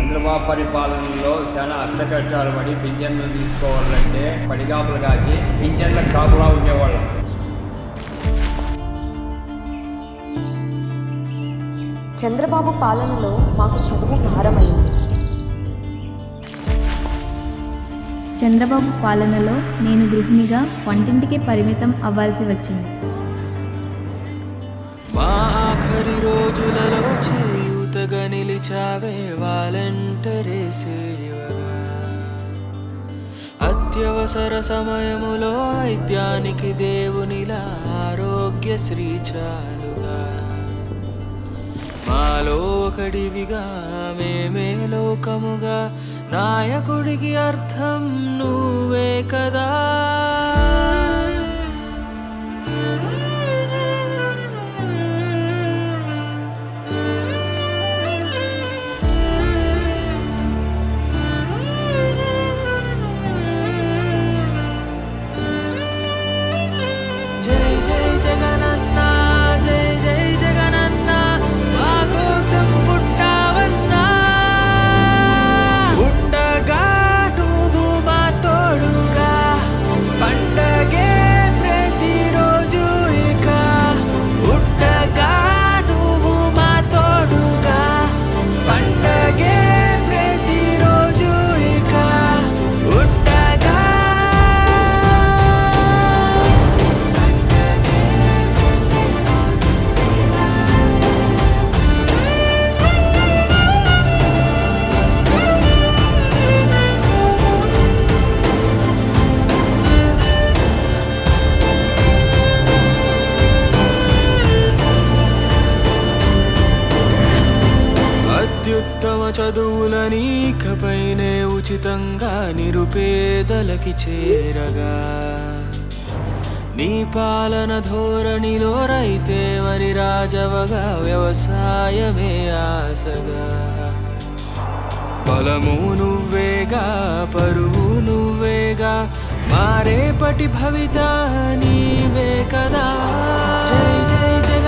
చంద్రబాబు పరిపాలనలో చాలా అష్టకష్టాలు పడి పింఛన్లు తీసుకోవాలంటే పడిగాపులు కాసి పింఛన్లకు కాపులా ఉండేవాళ్ళం. చంద్రబాబు పాలనలో మాకు చదువు భారమైంది. చంద్రబాబు పాలనలో నేను గృహిణిగా వంటింటికి పరిమితం అవ్వాల్సి వచ్చింది. మా ఆఖరి రోజులలో చేయూతగా నిలిచావే వాలంటరీ సేవగా. అత్యవసర సమయములో వైద్యానికి దేవునిలా ఆరోగ్యశ్రీ చాలుగా. మాలో ఒకడివిగా మేమే లోకముగా నాయకుడికి అర్థం నువ్వే కదా. జై జై జగనన్న, జై జై జగనన్న, మా కోసం పుట్టావన్నా. ఉండగా నువ్వు మా తోడుగా, పండగే ప్రతిరోజు ఇక. ఉండగా నువ్వు మా తోడుగా, పండగే ప్రతిరోజు ఇక. ఉండగా అత్యుత్తమ చదువులని ఇకపైనే ఉచితంగా నిరుపేదలకి చేరగా. నీ పాలన ధోరణిలో రైతే మరి రాజవగా, వ్యవసాయమే ఆశగా. బలము నువ్వేగా, పరువు నువ్వేగా, మారేపటి భవిత నీవే కదా. జై జై జై